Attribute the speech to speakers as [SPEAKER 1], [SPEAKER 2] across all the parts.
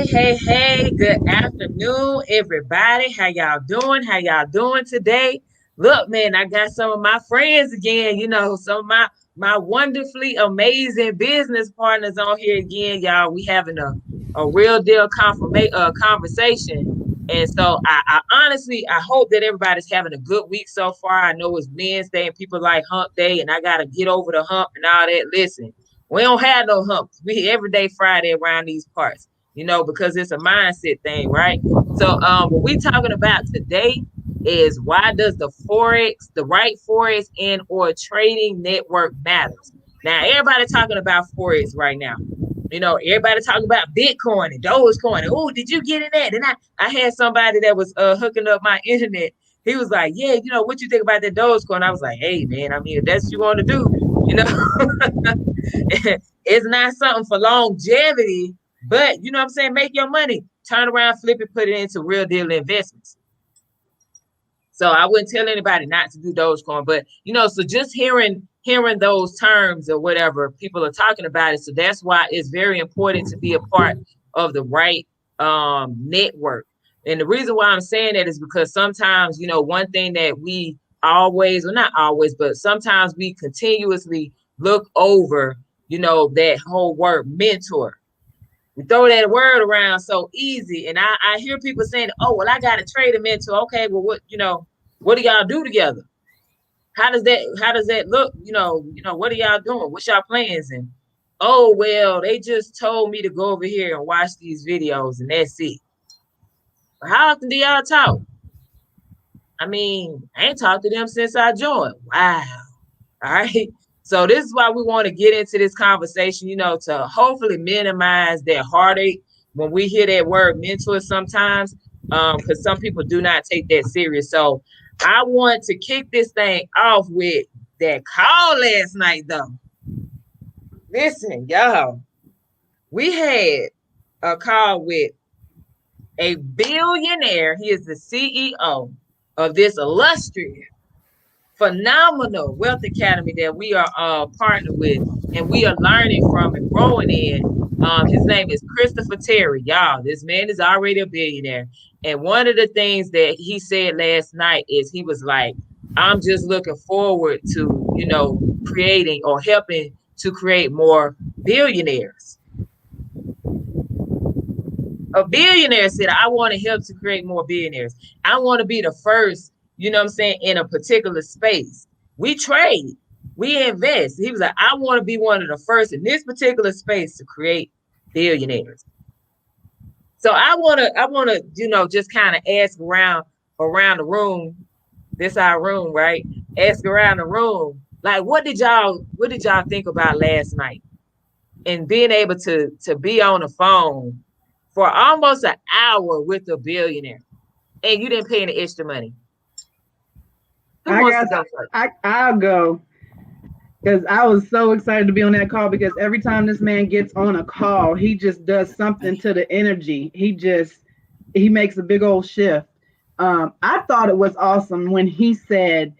[SPEAKER 1] Hey, good afternoon, everybody. How y'all doing? How y'all doing today? Look, man, I got some of my friends again, some of my wonderfully amazing business partners on here again, y'all. We having a real deal conversation. And so I honestly, I hope that everybody's having a good week so far. I know it's Wednesday and people like hump day and I got to get over the hump and all that. Listen, we don't have no humps. We every day Friday around these parts, because it's a mindset thing, right? So what we talking about today is why does the right Forex and or trading network matters? Now, everybody talking about Forex right now. Everybody talking about Bitcoin and DogeCoin. Oh, did you get in that? And I had somebody that was hooking up my internet. He was like, yeah, what you think about that DogeCoin? I was like, hey, man, I mean, if that's what you want to do, it's not something for longevity, but you know what I'm saying? Make your money, turn around, flip it, put it into real deal investments. So I wouldn't tell anybody not to do Dogecoin, but so just hearing those terms or whatever people are talking about it. So that's why it's very important to be a part of the right network. And the reason why I'm saying that is because sometimes, one thing that we always, well, not always, but sometimes we continuously look over, that whole word mentor. We throw that word around so easy. And I hear people saying, oh, well, I got to trade a mentor. Okay, well, what do y'all do together? How does that look? What are y'all doing? What's y'all plans? And oh, well, they just told me to go over here and watch these videos and that's it. But how often do y'all talk? I mean, I ain't talked to them since I joined. Wow. All right. So this is why we want to get into this conversation, to hopefully minimize that heartache when we hear that word mentor sometimes, because some people do not take that serious. So I want to kick this thing off with that call last night, though. Listen, y'all, we had a call with a billionaire. He is the CEO of this illustrious, phenomenal Wealth Academy that we are partnered with and we are learning from and growing in. His name is Christopher Terry. Y'all, this man is already a billionaire. And one of the things that he said last night is he was like, I'm just looking forward to, creating or helping to create more billionaires. A billionaire said, I want to help to create more billionaires. I want to be the first, in a particular space. We trade, we invest. He was like, I want to be one of the first in this particular space to create billionaires. So I want to, just kind of ask around the room. This our room, right? Ask around the room, like, what did y'all think about last night? And being able to be on the phone for almost an hour with a billionaire, and you didn't pay any extra money.
[SPEAKER 2] I'll go, because I was so excited to be on that call, because every time this man gets on a call, he just does something to the energy. He makes a big old shift. I thought it was awesome when he said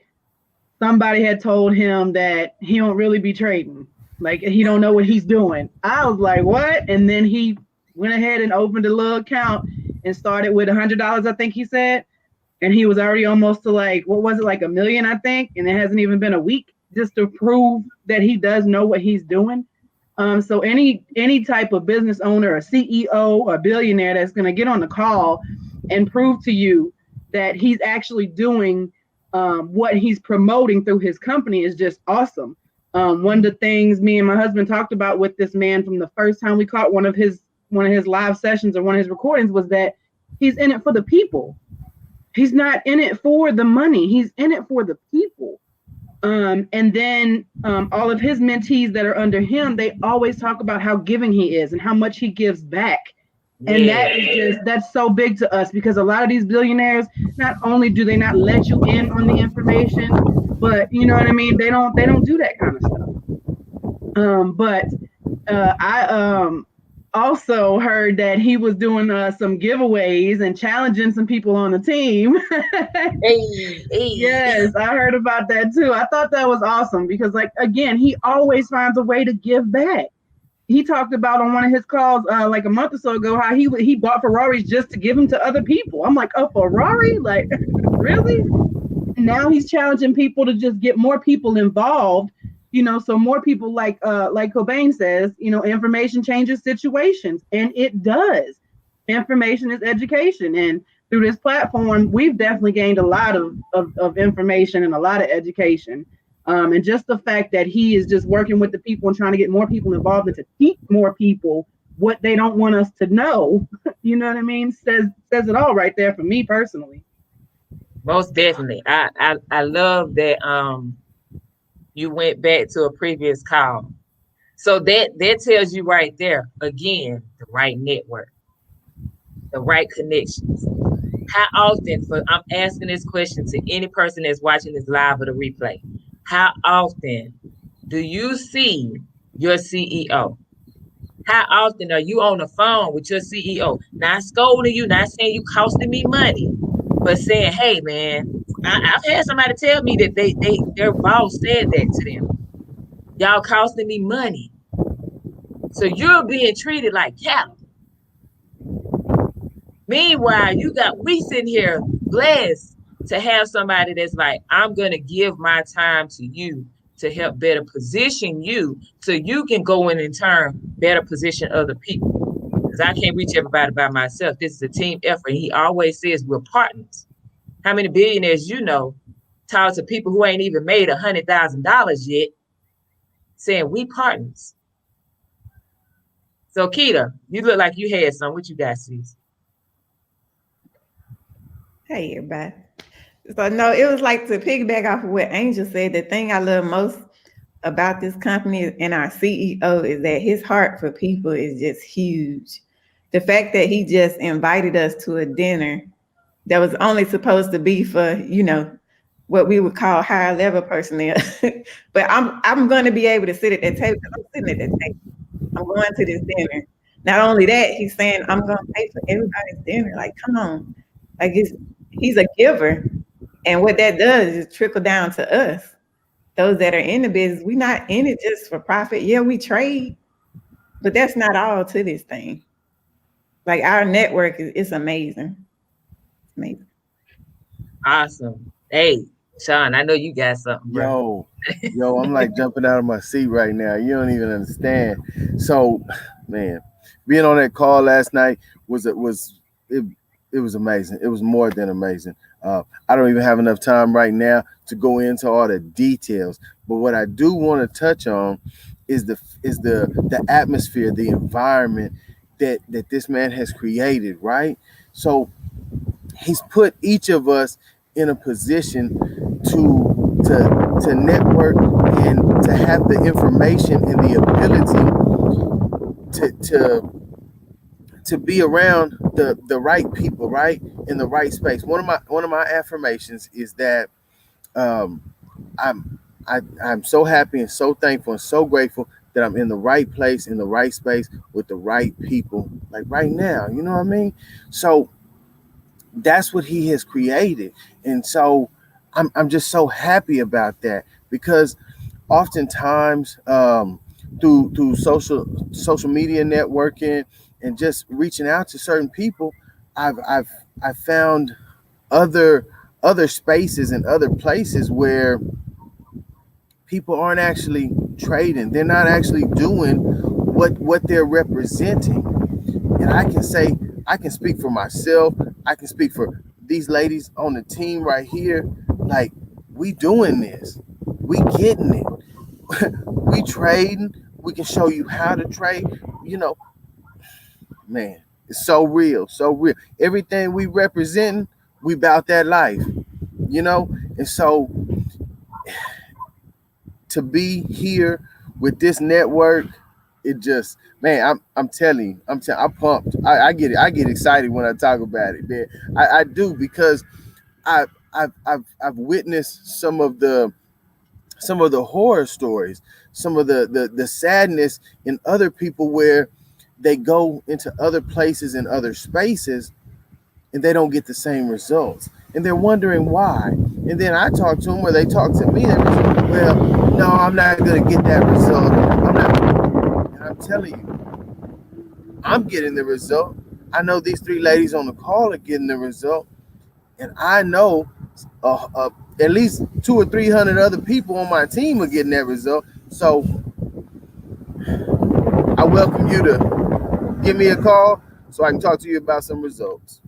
[SPEAKER 2] somebody had told him that he don't really be trading, like he don't know what he's doing. I was like, what? And then he went ahead and opened a little account and started with $100, I think he said. And he was already almost to like, what was it, like $1 million, I think? And it hasn't even been a week, just to prove that he does know what he's doing. So any type of business owner, a CEO, a billionaire that's going to get on the call and prove to you that he's actually doing what he's promoting through his company is just awesome. One of the things me and my husband talked about with this man from the first time we caught one of his live sessions or one of his recordings was that he's in it for the people. He's not in it for the money. He's in it for the people. And then all of his mentees that are under him, they always talk about how giving he is and how much he gives back. And that's so big to us, because a lot of these billionaires, not only do they not let you in on the information, but you know what I mean? They don't do that kind of stuff. I also heard that he was doing some giveaways and challenging some people on the team. Hey. Yes, I heard about that too. I thought that was awesome, because like, again, he always finds a way to give back. he talked about on one of his calls like a month or so ago how he bought Ferraris just to give them to other people. I'm like, a Ferrari? Like, really? And now he's challenging people to just get more people involved, so more people like Cobain says, information changes situations, and it does. Information is education, and through this platform, we've definitely gained a lot of information and a lot of education. And just the fact that he is just working with the people and trying to get more people involved and to teach more people what they don't want us to know, you know what I mean, says it all right there for me personally.
[SPEAKER 1] Most definitely. I love that you went back to a previous call. So that tells you right there, again, the right network, the right connections. How often, I'm asking this question to any person that's watching this live or the replay, how often do you see your CEO? How often are you on the phone with your CEO? Not scolding you, not saying you costing me money, but saying, hey man, I've had somebody tell me that their boss said that to them. Y'all costing me money. So you're being treated like cattle. Meanwhile, we sitting here blessed to have somebody that's like, I'm going to give my time to you to help better position you so you can go in and turn better position other people. Because I can't reach everybody by myself. This is a team effort. He always says we're partners. How many billionaires talk to people who ain't even made $100,000 yet, saying we partners. So Keita, you look like you had some. What you got, sis?
[SPEAKER 3] Hey, everybody. So, no, it was like to piggyback off of what Angel said. The thing I love most about this company and our CEO is that his heart for people is just huge. The fact that he just invited us to a dinner that was only supposed to be for, what we would call higher level personnel. But I'm going to be able to sit at that table because I'm sitting at that table. I'm going to this dinner. Not only that, he's saying, I'm going to pay for everybody's dinner. Like, come on. Like, he's a giver. And what that does is trickle down to us. Those that are in the business, we're not in it just for profit. Yeah, we trade, but that's not all to this thing. Like, our network is amazing. It's amazing.
[SPEAKER 1] Awesome. Hey, Sean, I know you got something, bro.
[SPEAKER 4] Yo, I'm like jumping out of my seat right now. You don't even understand. So, man, being on that call last night was amazing. It was more than amazing. I don't even have enough time right now to go into all the details. But what I do want to touch on is the atmosphere, the environment that this man has created, right? So he's put each of us in a position to network and to have the information and the ability to be around the right people, right, in the right space. One of my affirmations is that I'm so happy and so thankful and so grateful that I'm in the right place, in the right space with the right people, like right now. You know what I mean? So that's what he has created, and so I'm just so happy about that, because oftentimes through social media networking and just reaching out to certain people, I've found other spaces and other places where people aren't actually trading. They're not actually doing what they're representing. And I can speak for myself. I can speak for these ladies on the team right here. Like, we doing this. We getting it. We trading. We can show you how to trade. Man, it's so real, so real. Everything we represent, we about that life, And so to be here with this network, it just, man, I'm telling you, I'm pumped. I get it. I get excited when I talk about it, man. I do, because I've witnessed some of the horror stories, some of the sadness in other people, where they go into other places and other spaces and they don't get the same results, and they're wondering why. And then I talk to them, or they talk to me, and well, no, I'm not going to get that result. I'm not. And I'm telling you, I'm getting the result. I know these 3 ladies on the call are getting the result, and I know at least 200 or 300 other people on my team are getting that result. So I welcome you to give me a call so I can talk to you about some results.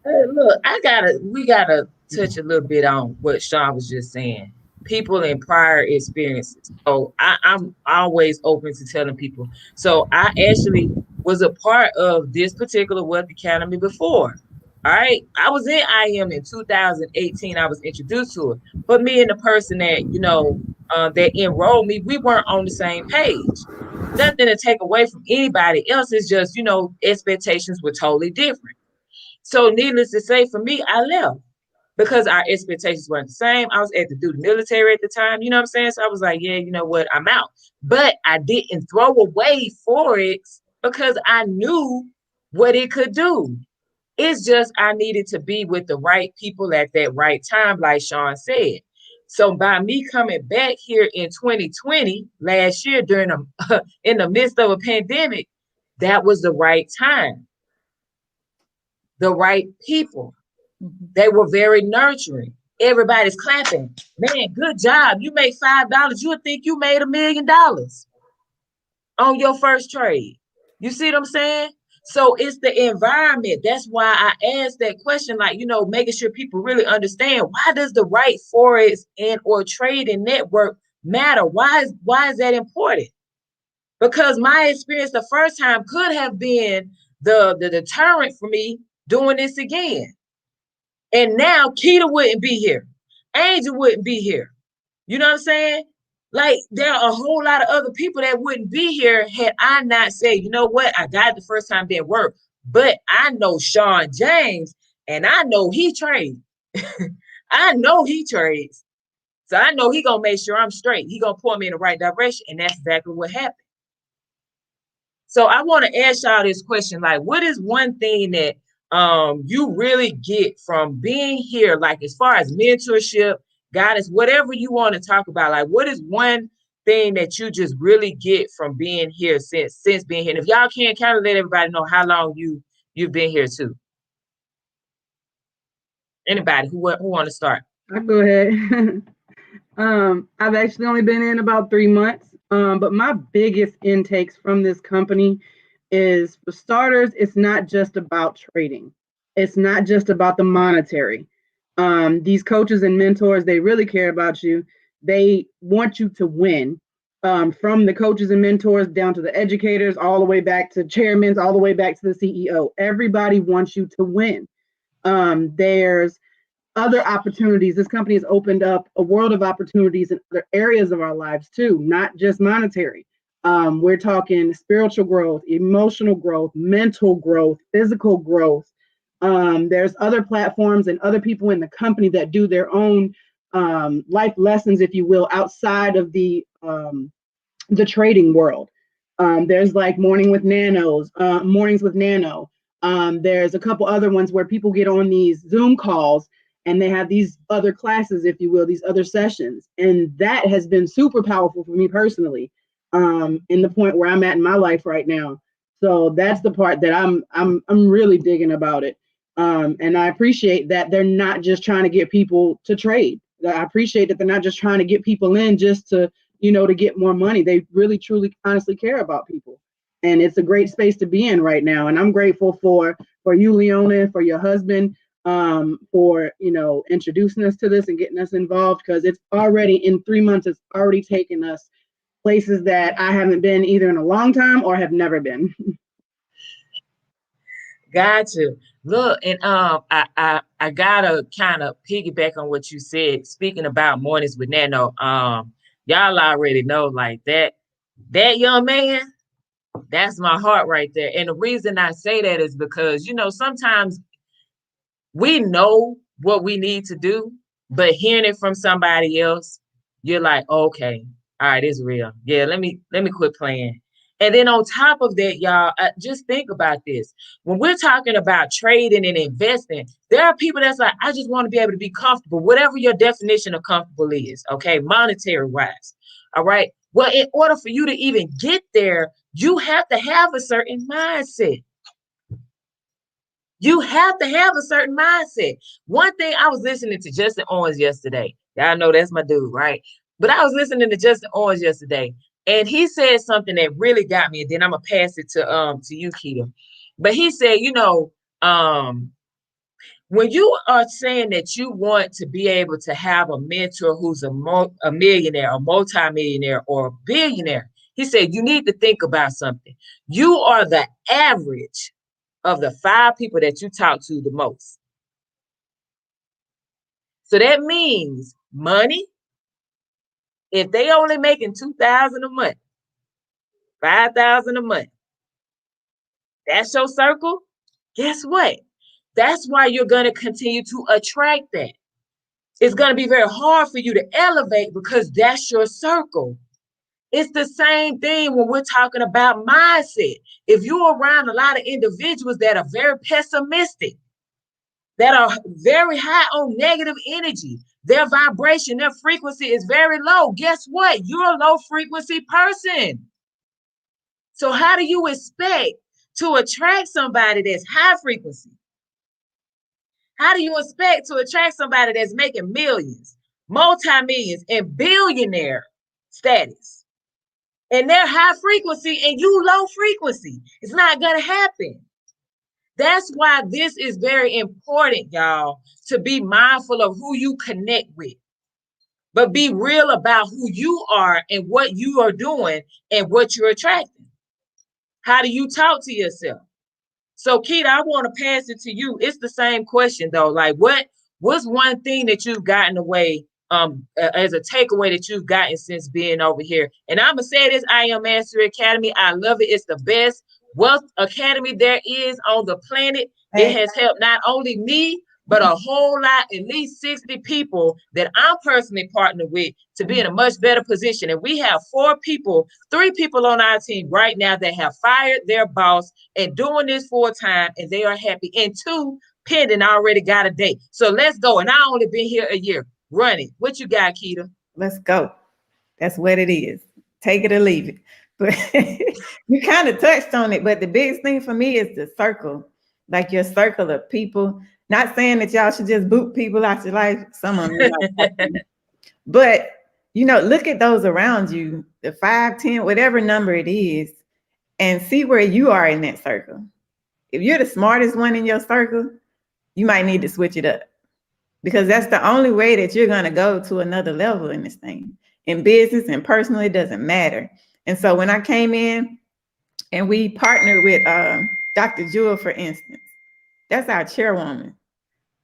[SPEAKER 1] Hey, look, we gotta touch a little bit on what Sean was just saying. People in prior experiences. So I'm always open to telling people. So I actually was a part of this particular Wealth Academy before. All right. I was in IM in 2018. I was introduced to it. But me and the person that, that enrolled me, we weren't on the same page. Nothing to take away from anybody else. It's just, expectations were totally different. So needless to say, for me, I left because our expectations weren't the same. I was at do the military at the time, you know what I'm saying? So I was like, yeah, you know what, I'm out. But I didn't throw away Forex because I knew what it could do. It's just I needed to be with the right people at that right time, like Sean said. So by me coming back here in 2020, last year during in the midst of a pandemic, that was the right time. The right people. They were very nurturing. Everybody's clapping. Man, good job. You make $5. You would think you made $1 million on your first trade. You see what I'm saying? So it's the environment. That's why I asked that question, like, making sure people really understand, why does the right Forex and or trading network matter? Why is that important? Because my experience the first time could have been the deterrent for me doing this again. And now Keita wouldn't be here. Angel wouldn't be here. You know what I'm saying? Like, there are a whole lot of other people that wouldn't be here had I not said, you know what? I got it the first time, didn't work. But I know Sean James, and I know he trades. I know he trades. So I know he going to make sure I'm straight. He going to point me in the right direction. And that's exactly what happened. So I want to ask y'all this question. Like, what is one thing that you really get from being here, like as far as mentorship, guidance, whatever you want to talk about? Like, what is one thing that you just really get from being here since being here? And if y'all can't kind of let everybody know how long you've been here too. Anybody who want to start?
[SPEAKER 2] I'll go ahead. I've actually only been in about 3 months. But my biggest intakes from this company is, for starters, it's not just about trading. It's not just about the monetary. These coaches and mentors, they really care about you. They want you to win. From the coaches and mentors down to the educators, all the way back to chairmen, all the way back to the CEO. Everybody wants you to win. There's other opportunities. This company has opened up a world of opportunities in other areas of our lives too, not just monetary. We're talking spiritual growth, emotional growth, mental growth, physical growth. There's other platforms and other people in the company that do their own life lessons, if you will, outside of the trading world. There's like mornings with Nano. There's a couple other ones where people get on these Zoom calls and they have these other classes, if you will, these other sessions. And that has been super powerful for me personally, in the point where I'm at in my life right now. So that's the part that I'm really digging about it. And I appreciate that they're not just trying to get people to trade. I appreciate that they're not just trying to get people in just to, to get more money. They really, truly, honestly care about people. And it's a great space to be in right now. And I'm grateful for you, Leona, for your husband, for introducing us to this and getting us involved, because it's already, in 3 months, it's already taken us places that I haven't been either in a long time or have never been.
[SPEAKER 1] Gotcha. Look, and I gotta kind of piggyback on what you said, speaking about mornings with Nano. Y'all already know, like, that young man, that's my heart right there. And the reason I say that is because, sometimes we know what we need to do, but hearing it from somebody else, you're like, okay, all right, it's real. Yeah, let me quit playing. And then on top of that, y'all, just think about this. When we're talking about trading and investing, there are people that's like, I just want to be able to be comfortable, whatever your definition of comfortable is, okay, monetary wise. All right. Well, in order for you to even get there, you have to have a certain mindset. You have to have a certain mindset. One thing, I was listening to Justin Owens yesterday. Y'all know that's my dude, right? But I was listening to Justin Owens yesterday, and he said something that really got me. And then I'm gonna pass it to you, Keita. But he said, when you are saying that you want to be able to have a mentor who's a millionaire, a multimillionaire, or a billionaire, he said you need to think about something. You are the average of the 5 people that you talk to the most. So that means money. If they only making $2,000 a month, $5,000 a month, that's your circle. Guess what? That's why you're going to continue to attract that. It's going to be very hard for you to elevate because that's your circle. It's the same thing when we're talking about mindset. If you're around a lot of individuals that are very pessimistic, that are very high on negative energy, their vibration, their frequency is very low. Guess what? You're a low frequency person. So how do you expect to attract somebody that's high frequency? How do you expect to attract somebody that's making millions, multi-millions, and billionaire status? And they're high frequency and you low frequency. It's not going to happen. That's why this is very important, y'all, to be mindful of who you connect with. But be real about who you are and what you are doing and what you're attracting. How do you talk to yourself? So, Keita, I want to pass it to you. It's the same question, though. Like, what's one thing that you've gotten away as a takeaway that you've gotten since being over here? And I'm going to say this, I Am Mastery Academy. I love it. It's the best wealth academy there is on the planet. It has helped not only me, but a whole lot, at least 60 people that I'm personally partnered with to be in a much better position. And we have 3 people on our team right now that have fired their boss and doing this full time, and they are happy. And 2 pending already got a date. So let's go. And I only been here a year. Run it. What you got, Keita?
[SPEAKER 3] Let's go. That's what it is. Take it or leave it. But you kind of touched on it. But the biggest thing for me is the circle, like your circle of people. Not saying that y'all should just boot people out your life. Some of them, but look at those around you, the 5, 10, whatever number it is, and see where you are in that circle. If you're the smartest one in your circle, you might need to switch it up, because that's the only way that you're going to go to another level in this thing. In business and personally, it doesn't matter. And so when I came in and we partnered with Dr. Jewel, for instance, that's our chairwoman.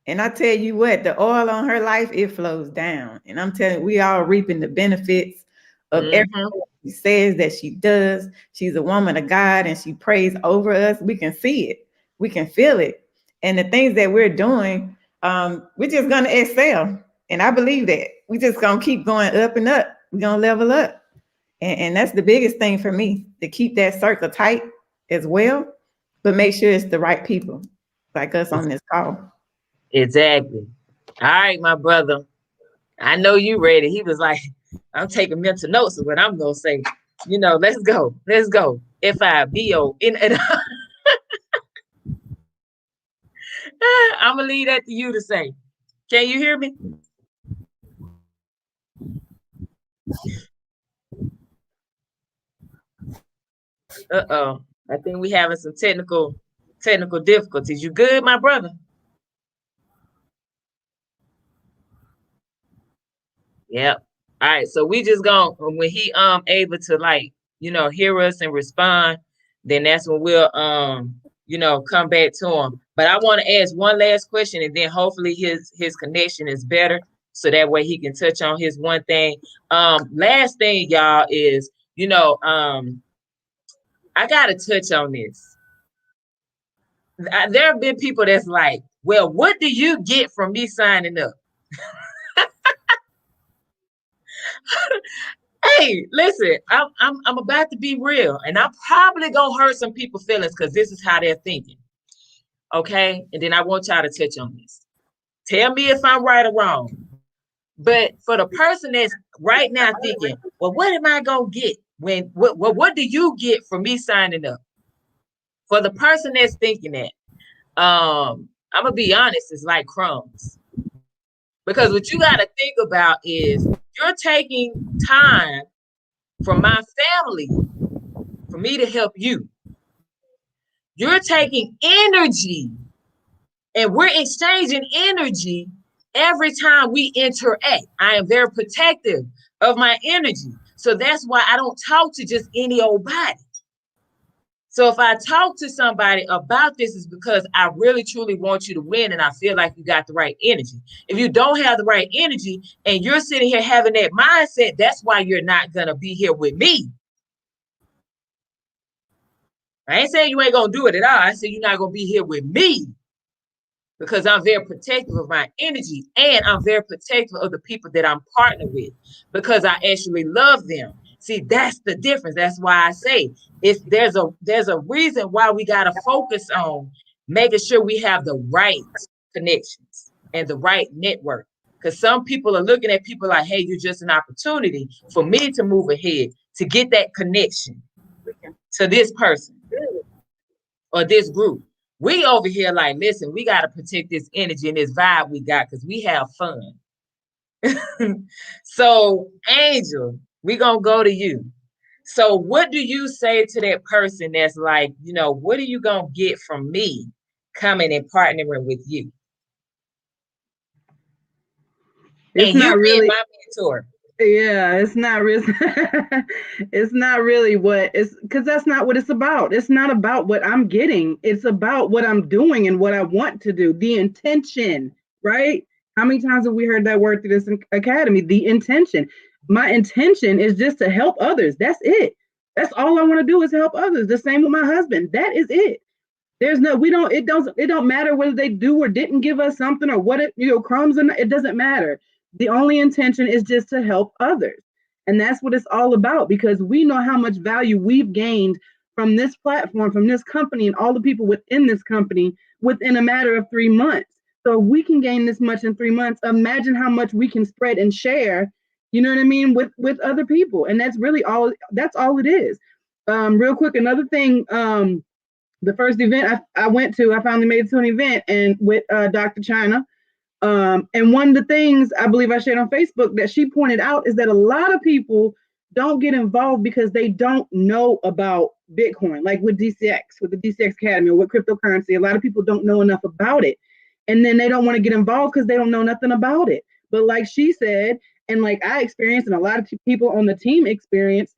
[SPEAKER 3] And I tell you what, the oil on her life, it flows down. And I'm telling you, we all reaping the benefits of everything she says that she does. She's a woman of God and she prays over us. We can see it. We can feel it. And the things that we're doing, we're just going to excel. And I believe that. We're just going to keep going up and up. We're going to level up. And that's the biggest thing for me, to keep that circle tight as well, but make sure it's the right people like us on this call.
[SPEAKER 1] Exactly. All right, my brother. I know you ready. He was like, I'm taking mental notes of what I'm going to say. Let's go. Let's go. FIBO. I'm going to leave that to you to say. Can you hear me? Uh-oh. I think we having some technical difficulties. You good, my brother? Yep. All right. So we just gonna, when he able to hear us and respond, then that's when we'll come back to him. But I want to ask one last question, and then hopefully his connection is better, so that way he can touch on his one thing. Last thing, y'all, is I gotta touch on this. There have been people that's like, well, what do you get from me signing up? Hey, listen, I'm about to be real, and I'm probably gonna hurt some people's feelings because this is how they're thinking. Okay, and then I want y'all to touch on this. Tell me if I'm right or wrong. But for the person that's right now thinking, well, what am I gonna get when what do you get from me signing up? For the person that's thinking that, I'm gonna be honest, it's like crumbs. Because what you gotta think about is you're taking time from my family for me to help you. You're taking energy and we're exchanging energy every time we interact. I am very protective of my energy. So that's why I don't talk to just any old body. So if I talk to somebody about this, is because I really truly want you to win and I feel like you got the right energy. If you don't have the right energy and you're sitting here having that mindset, that's why you're not going to be here with me. I ain't saying you ain't going to do it at all. I said you're not going to be here with me because I'm very protective of my energy and I'm very protective of the people that I'm partnered with because I actually love them. See, that's the difference. That's why I say there's a reason why we got to focus on making sure we have the right connections and the right network. Because some people are looking at people like, hey, you're just an opportunity for me to move ahead, to get that connection to this person or this group. We over here like, listen, we got to protect this energy and this vibe we got because we have fun. So, Angel, we're going to go to you. So what do you say to that person that's like, what are you going to get from me coming and partnering with you?
[SPEAKER 2] It's
[SPEAKER 1] and
[SPEAKER 2] not
[SPEAKER 1] you
[SPEAKER 2] really,
[SPEAKER 1] being my mentor.
[SPEAKER 2] yeah, it's not really, it's not really what it's, because that's not what it's about. It's not about what I'm getting. It's about what I'm doing and what I want to do. The intention, right? How many times have we heard that word through this academy? The intention. My intention is just to help others. That's it. That's all I want to do is help others. The same with my husband. That is it. There's no, it don't matter whether they do or didn't give us something or what crumbs, and it doesn't matter. The only intention is just to help others. And that's what it's all about because we know how much value we've gained from this platform, from this company, and all the people within this company within a matter of 3 months. So if we can gain this much in 3 months, imagine how much we can spread and share, you know what I mean, with other people. And that's really that's all it is. Real quick, another thing, the first event I went to, I finally made it to an event and with Dr. China. And one of the things I believe I shared on Facebook that she pointed out is that a lot of people don't get involved because they don't know about Bitcoin, like with DCX, with the DCX Academy or with cryptocurrency. A lot of people don't know enough about it. And then they don't want to get involved because they don't know nothing about it. But like she said, and like I experienced, and a lot of people on the team experienced,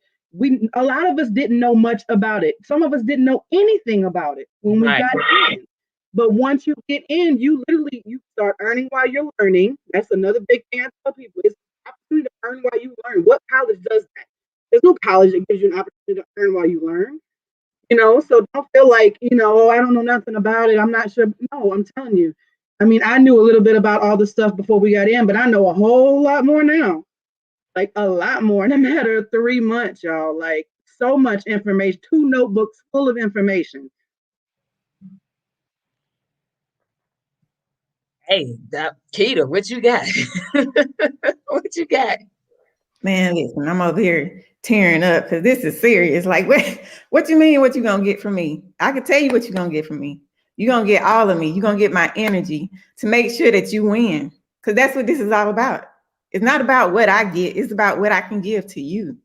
[SPEAKER 2] a lot of us didn't know much about it. Some of us didn't know anything about it when we got in. But once you get in, you start earning while you're learning. That's another big thing I tell people. It's an opportunity to earn while you learn. What college does that? There's no college that gives you an opportunity to earn while you learn. So don't feel like, oh, I don't know nothing about it. I'm not sure. No, I'm telling you. I mean, I knew a little bit about all this stuff before we got in, but I know a whole lot more now. Like a lot more in a matter of 3 months, y'all. Like so much information, 2 notebooks full of information.
[SPEAKER 1] Hey, Keita, what you got? What you got?
[SPEAKER 3] Man, listen, I'm over here tearing up because this is serious. Like, what you mean? What you gonna get from me? I can tell you what you're gonna get from me. You're gonna get all of me. You're gonna get my energy to make sure that you win. Because that's what this is all about. It's not about what I get, it's about what I can give to you.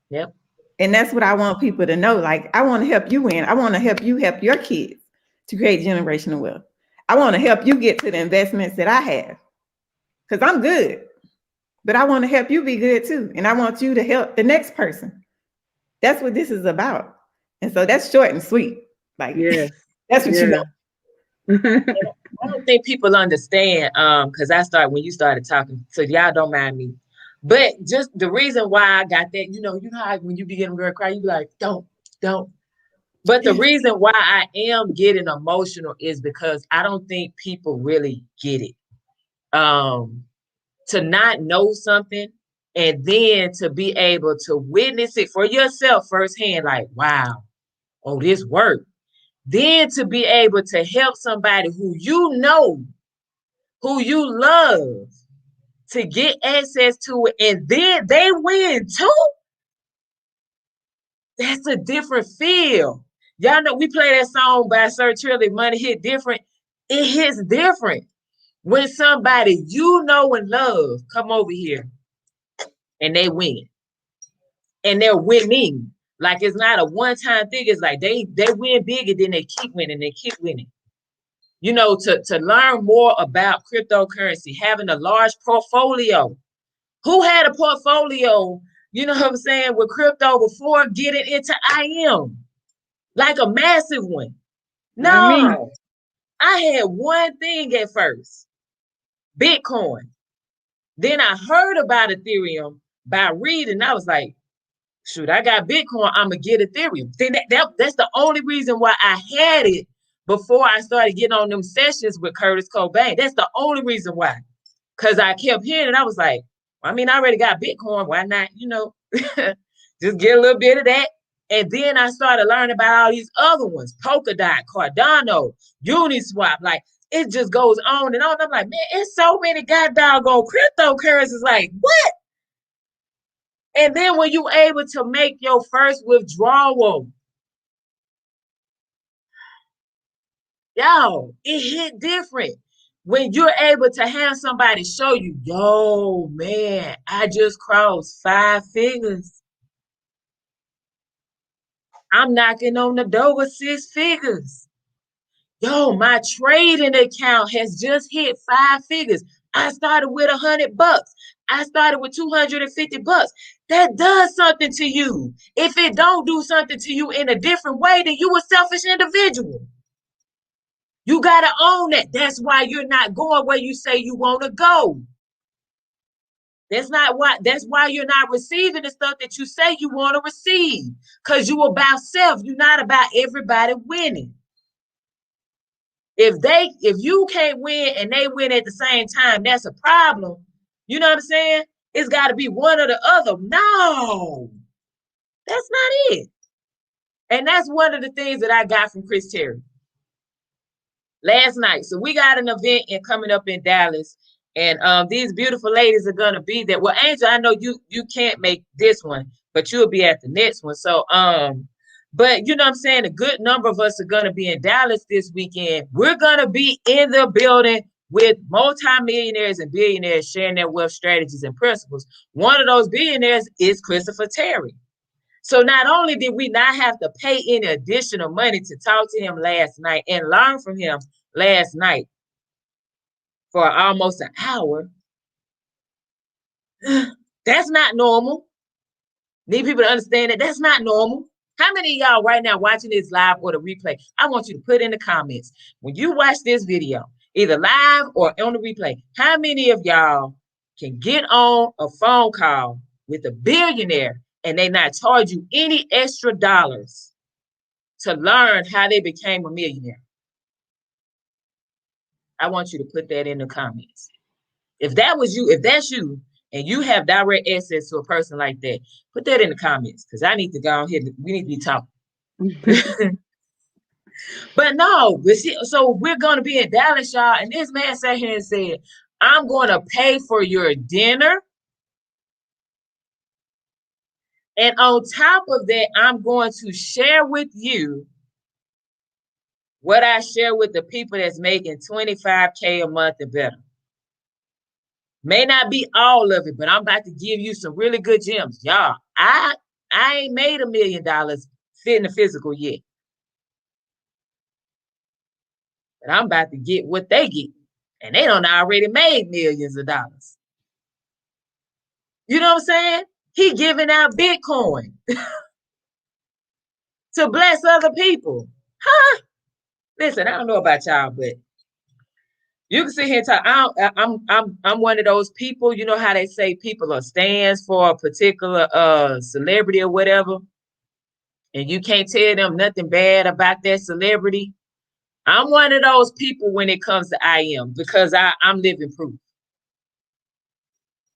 [SPEAKER 1] Yep.
[SPEAKER 3] And that's what I want people to know. Like, I want to help you win. I want to help you help your kids to create generational wealth. I want to help you get to the investments that I have. Because I'm good. But I want to help you be good too. And I want you to help the next person. That's what this is about. And so that's short and sweet. Like, yes. That's what you know.
[SPEAKER 1] I don't think people understand, because when you started talking, so y'all don't mind me. But just the reason why I got that, you know how when you be getting real cry, you be like, don't. But the reason why I am getting emotional is because I don't think people really get it. To not know something and then to be able to witness it for yourself firsthand, like, wow, oh, this worked. Then to be able to help somebody who you know, who you love, to get access to it, and then they win too. That's a different feel. Y'all know we play that song by Sir Trilly, Money Hit Different. It hits different when somebody you know and love come over here and they win. And they're winning. Like it's not a one-time thing. It's like they win big and then they keep winning, they keep winning. You know, to learn more about cryptocurrency, having a large portfolio. Who had a portfolio, you know what I'm saying, with crypto before getting into IM? Like a massive one.
[SPEAKER 2] Not me.
[SPEAKER 1] No. I had one thing at first, Bitcoin. Then I heard about Ethereum by reading. I was like, shoot, I got Bitcoin, I'm going to get Ethereum. Then that's the only reason why I had it before I started getting on them sessions with Curtis Cobain. That's the only reason why. Because I kept hearing it. I was like, I mean, I already got Bitcoin. Why not, you know, just get a little bit of that. And then I started learning about all these other ones, Polkadot, Cardano, Uniswap. Like, it just goes on and on. I'm like, man, it's so many goddamn cryptocurrencies. Like, what? And then when you able to make your first withdrawal, yo, it hit different. When you're able to have somebody show you, yo, man, I just crossed 5 figures. I'm knocking on the door with 6 figures. Yo, my trading account has just hit 5 figures. I started with $100. I started with $250. That does something to you. If it don't do something to you in a different way, then you a selfish individual. You got to own that. That's why you're not going where you say you want to go. That's why you're not receiving the stuff that you say you want to receive. Because you about self. You're not about everybody winning. If you can't win and they win at the same time, that's a problem. You know what I'm saying? It's got to be one or the other. No, that's not it. And that's one of the things that I got from Chris Terry last night. So we got an event coming up in Dallas, and these beautiful ladies are gonna be there. Well, Angel, I know you can't make this one, but you'll be at the next one. So but you know what I'm saying, a good number of us are gonna be in Dallas this weekend. We're gonna be in the building with multimillionaires and billionaires sharing their wealth strategies and principles. One of those billionaires is Christopher Terry. So not only did we not have to pay any additional money to talk to him last night and learn from him last night for almost an hour, that's not normal. Need people to understand that that's not normal. How many of y'all right now watching this live or the replay? I want you to put in the comments, when you watch this video, either live or on the replay, how many of y'all can get on a phone call with a billionaire and they not charge you any extra dollars to learn how they became a millionaire? I want you to put that in the comments. If that was you, if that's you, and you have direct access to a person like that, put that in the comments, because I need to go ahead. We need to be talking. But no, so we're going to be in Dallas, y'all, and this man sat here and said, I'm going to pay for your dinner. And on top of that, I'm going to share with you what I share with the people that's making $25K a month and better. May not be all of it, but I'm about to give you some really good gems. Y'all, I ain't made $1 million fitting the physical yet. But I'm about to get what they get. And they done already made millions of dollars. You know what I'm saying? He giving out Bitcoin to bless other people. Huh? Listen, I don't know about y'all, but you can sit here and talk. I'm one of those people. You know how they say people are stands for a particular celebrity or whatever, and you can't tell them nothing bad about that celebrity. I'm one of those people when it comes to IM, because I'm living proof.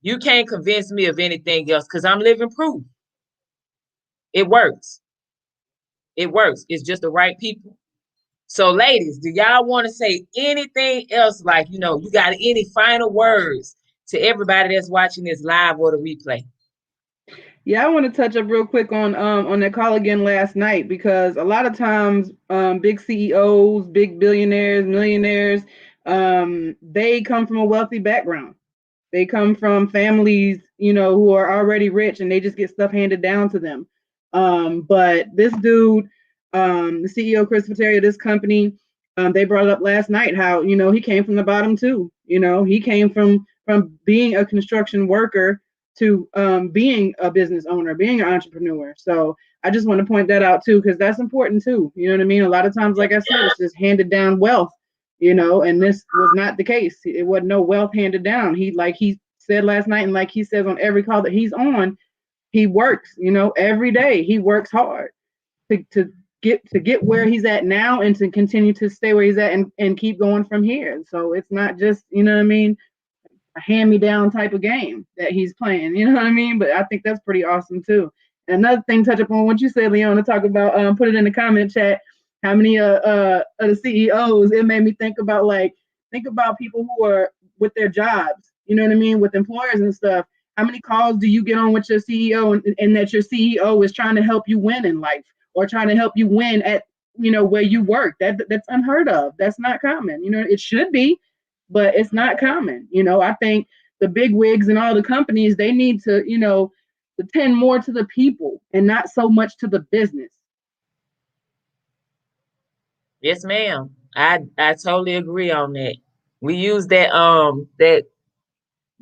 [SPEAKER 1] You can't convince me of anything else, because I'm living proof. It works. It works. It's just the right people. So, ladies, do y'all want to say anything else? Like, you know, you got any final words to everybody that's watching this live or the replay.
[SPEAKER 2] Yeah, I want to touch up real quick on that call again last night, because a lot of times big CEOs, big billionaires, millionaires, they come from a wealthy background. They come from families, who are already rich, and they just get stuff handed down to them. But this dude, the CEO, Chris Pateria, this company, they brought up last night how, he came from the bottom too. He came from being a construction worker to being a business owner, being an entrepreneur. So I just want to point that out too, because that's important too. You know what I mean? A lot of times, like I said, it's just handed down wealth, and this was not the case. It wasn't no wealth handed down. Like he said last night, and like he says on every call that he's on, he works, every day. He works hard to get where he's at now, and to continue to stay where he's at, and keep going from here. So it's not just, a hand-me-down type of game that he's playing, you know what I mean? But I think that's pretty awesome too. And another thing, touch upon what you said, Leona, talk about, put it in the comment chat, how many of the CEOs, it made me think about people who are with their jobs, you know what I mean, with employers and stuff. How many calls do you get on with your CEO, and that your CEO is trying to help you win in life, or trying to help you win at, where you work? That's unheard of. That's not common. It should be, but it's not common. I think the big wigs and all the companies, they need to, attend more to the people and not so much to the business.
[SPEAKER 1] Yes, ma'am. I totally agree on that. We use that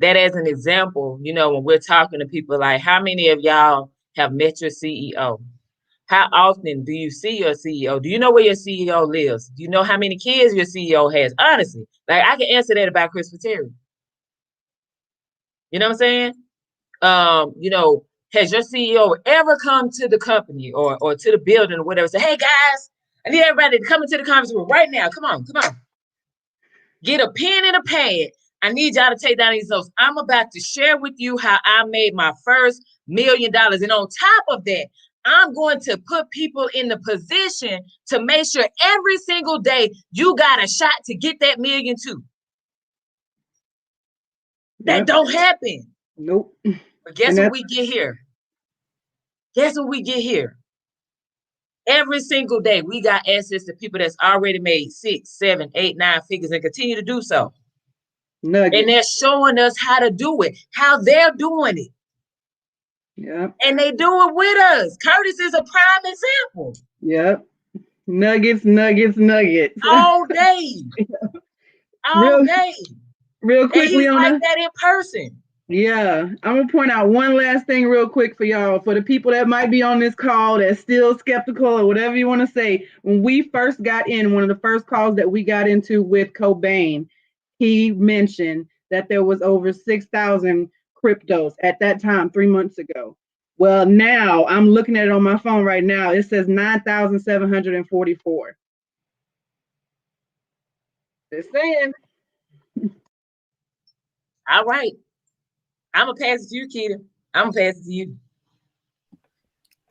[SPEAKER 1] that as an example, when we're talking to people, like, how many of y'all have met your CEO? How often do you see your CEO? Do you know where your CEO lives? Do you know how many kids your CEO has? Honestly, like, I can answer that about Chris Pateria. You know what I'm saying? Has your CEO ever come to the company or to the building or whatever, say, hey guys, I need everybody to come into the conference room right now. Come on. Get a pen and a pad. I need y'all to take down these notes. I'm about to share with you how I made my first $1 million. And on top of that, I'm going to put people in the position to make sure every single day you got a shot to get that million too. That don't happen.
[SPEAKER 2] Nope.
[SPEAKER 1] But guess what we get here? Guess what we get here? Every single day, we got access to people that's already made 6, 7, 8, 9 figures and continue to do so.
[SPEAKER 2] Nuggets.
[SPEAKER 1] And they're showing us how to do it, how they're doing it.
[SPEAKER 2] Yeah.
[SPEAKER 1] And they do it with us. Curtis is a prime example.
[SPEAKER 2] Yep. Nuggets.
[SPEAKER 1] All day. All day.
[SPEAKER 2] Real quick,
[SPEAKER 1] and he's
[SPEAKER 2] Leona.
[SPEAKER 1] like that in person.
[SPEAKER 2] Yeah. I'm going to point out one last thing real quick for y'all. For the people that might be on this call that's still skeptical or whatever you want to say. When we first got in, one of the first calls that we got into with Cobain, he mentioned that there was over 6,000 cryptos at that time, 3 months ago. Well, now I'm looking at it on my phone right now. It says 9,744. Just saying.
[SPEAKER 1] All right. I'm going to pass it to you, Keita. I'm going to pass it to you.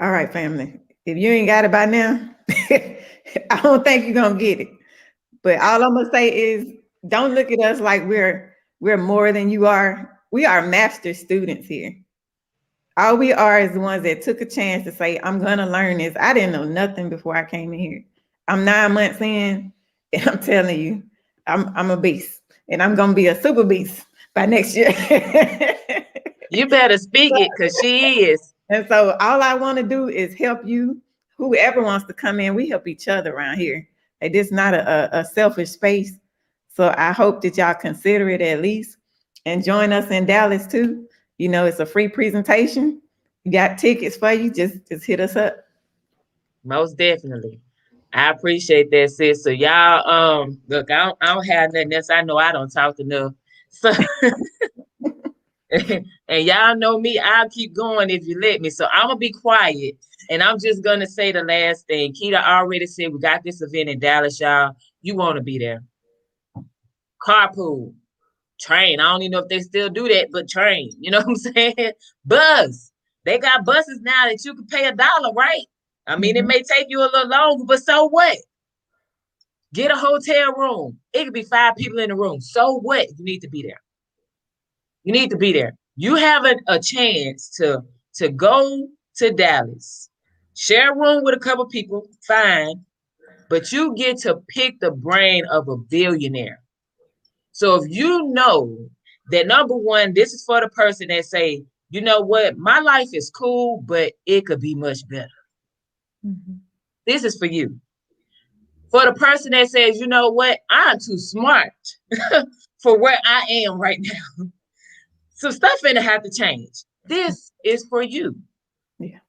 [SPEAKER 3] All right, family. If you ain't got it by now, I don't think you're going to get it. But all I'm going to say is, don't look at us like we're more than you are. We are master students here. All we are is the ones that took a chance to say, I'm going to learn this. I didn't know nothing before I came in here. I'm 9 months in, and I'm telling you, I'm a beast. And I'm going to be a super beast by next year.
[SPEAKER 1] You better speak it, because she is.
[SPEAKER 3] And so all I want to do is help you. Whoever wants to come in, we help each other around here. It is not a selfish space. So I hope that y'all consider it at least, and join us in Dallas too. It's a free presentation. You got tickets for you. Just hit us up. Most
[SPEAKER 1] definitely. I appreciate that, sis. So y'all, look, I don't have nothing else. I know I don't talk enough. So and y'all know me, I'll keep going if you let me. So I'm gonna be quiet, and I'm just gonna say the last thing. Keita already said we got this event in Dallas, y'all. You want to be there. Carpool, train. I don't even know if they still do that, but train. You know what I'm saying? Bus. They got buses now that you can pay $1, right? I mean, It may take you a little longer, but so what? Get a hotel room. It could be 5 people in the room. So what? You need to be there. You need to be there. You have a chance to go to Dallas, share a room with a couple people, fine, but you get to pick the brain of a billionaire. So if you know that, number one, this is for the person that say, you know what, my life is cool, but it could be much better. Mm-hmm. This is for you. For the person that says, you know what, I'm too smart for where I am right now. Some stuff finna have to change. This is for you.
[SPEAKER 3] Yeah.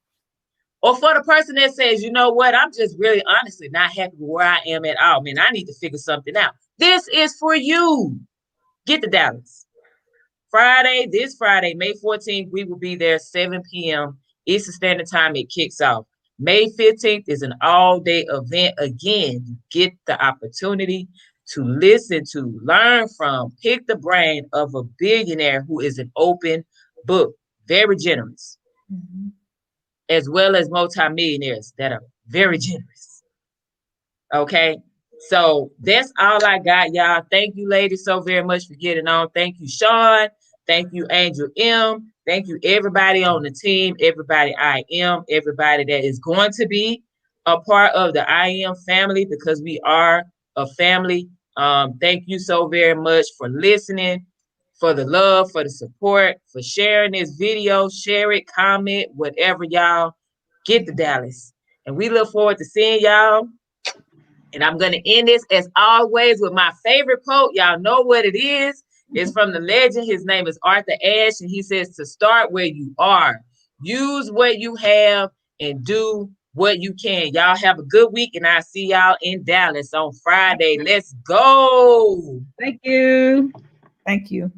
[SPEAKER 1] Or for the person that says, you know what, I'm just really honestly not happy with where I am at all. Man, I need to figure something out. This is for you. Get to Dallas. This Friday, May 14th, we will be there 7 p.m. Eastern Standard Time. It kicks off. May 15th is an all-day event. Again, you get the opportunity to listen to, learn from, pick the brain of a billionaire who is an open book, very generous, mm-hmm. as well as multimillionaires that are very generous. Okay, so that's all I got, y'all. Thank you, ladies, so very much for getting on. Thank you, Sean. Thank you, Angel M. Thank you, everybody on the team, everybody I am, everybody that is going to be a part of the I am family, because we are a family. Thank you so very much for listening, for the love, for the support, for sharing this video. Share it, comment, whatever, y'all. Get to Dallas. And we look forward to seeing y'all. And I'm going to end this, as always, with my favorite quote. Y'all know what it is. It's from the legend. His name is Arthur Ashe, and he says to start where you are. Use what you have and do what you can. Y'all have a good week, and I'll see y'all in Dallas on Friday. Let's go.
[SPEAKER 2] Thank you.
[SPEAKER 3] Thank you.